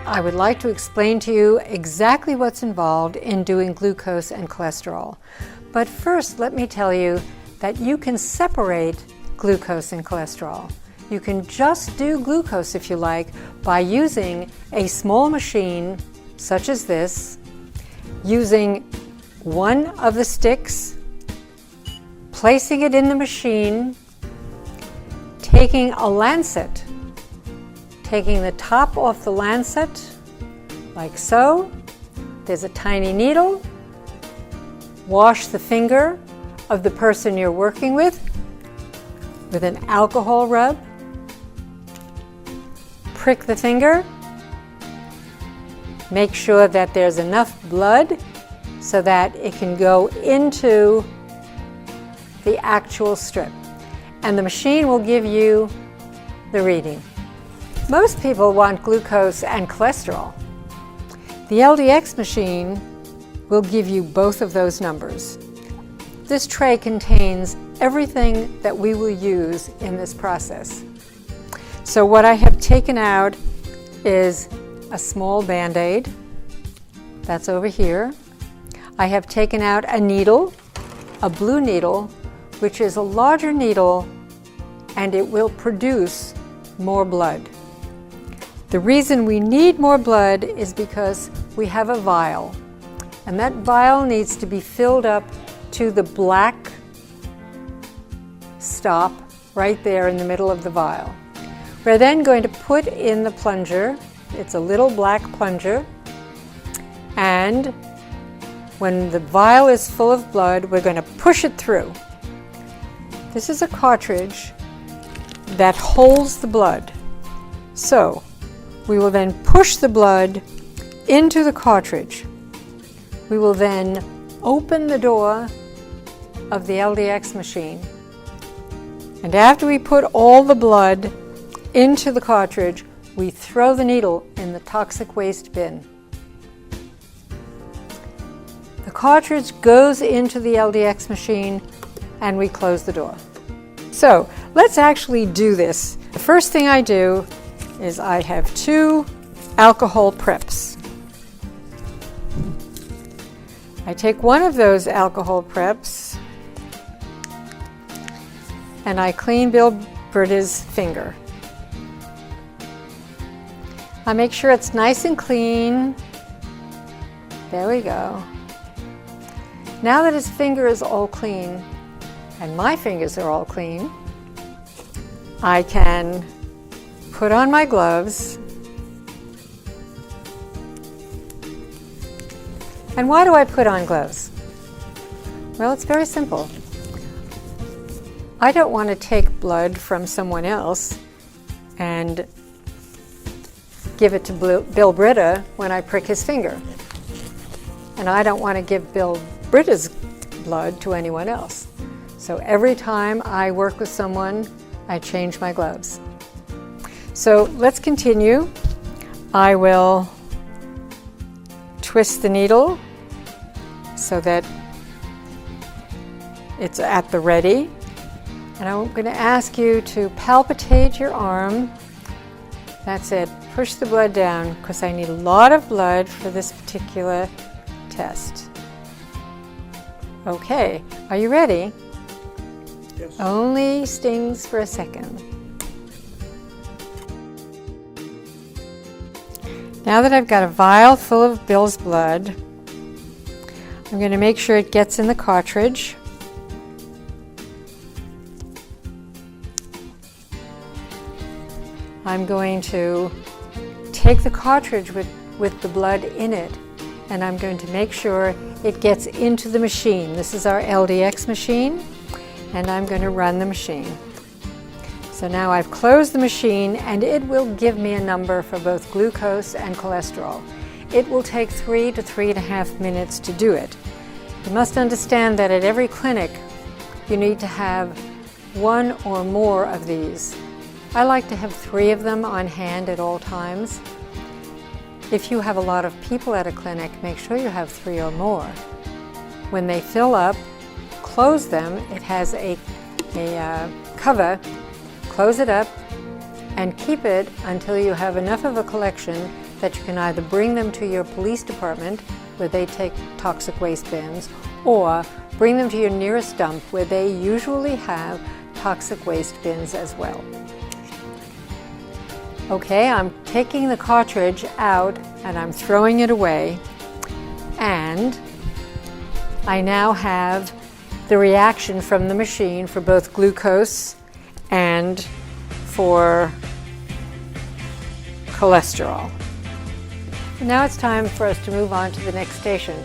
I would like to explain to you exactly what's involved in doing glucose and cholesterol. But first, let me tell you that you can separate glucose and cholesterol. You can just do glucose, if you like, by using a small machine such as this, using one of the sticks, placing it in the machine, taking a lancet, taking the top off the lancet, like so. There's a tiny needle. Wash the finger of the person you're working with an alcohol rub. Prick the finger. Make sure that there's enough blood so that it can go into the actual strip. And the machine will give you the reading. Most people want glucose and cholesterol. The LDX machine will give you both of those numbers. This tray contains everything that we will use in this process. So what I have taken out is a small Band-Aid. That's over here. I have taken out a needle, a blue needle, which is a larger needle, and it will produce more blood. The reason we need more blood is because we have a vial, and that vial needs to be filled up to the black stop right there in the middle of the vial. We're then going to put in the plunger. It's a little black plunger, and when the vial is full of blood, we're going to push it through. This is a cartridge that holds the blood. So we will then push the blood into the cartridge. We will then open the door of the LDX machine. And after we put all the blood into the cartridge, we throw the needle in the toxic waste bin. The cartridge goes into the LDX machine and we close the door. So let's actually do this. The first thing I do is I have 2 alcohol preps. I take one of those alcohol preps and I clean Bill Britta's finger. I make sure it's nice and clean. There we go. Now that his finger is all clean, and my fingers are all clean, I can put on my gloves. And why do I put on gloves? Well, it's very simple. I don't want to take blood from someone else and give it to Bill Britta when I prick his finger. And I don't want to give Bill Britta's blood to anyone else. So every time I work with someone, I change my gloves. So let's continue. I will twist the needle so that it's at the ready. And I'm going to ask you to palpitate your arm. That's it. Push the blood down because I need a lot of blood for this particular test. Okay, are you ready? Yes. Only stings for a second. Now that I've got a vial full of Bill's blood, I'm going to make sure it gets in the cartridge. I'm going to take the cartridge with the blood in it, and I'm going to make sure it gets into the machine. This is our LDX machine, and I'm going to run the machine. So now I've closed the machine, and it will give me a number for both glucose and cholesterol. It will take 3 to 3.5 minutes to do it. You must understand that at every clinic, you need to have 1 or more of these. I like to have 3 of them on hand at all times. If you have a lot of people at a clinic, make sure you have 3 or more. When they fill up, close them. It has a cover. Close it up and keep it until you have enough of a collection that you can either bring them to your police department where they take toxic waste bins, or bring them to your nearest dump where they usually have toxic waste bins as well. Okay, I'm taking the cartridge out and I'm throwing it away, and I now have the reaction from the machine for both glucose and for cholesterol. Now it's time for us to move on to the next station.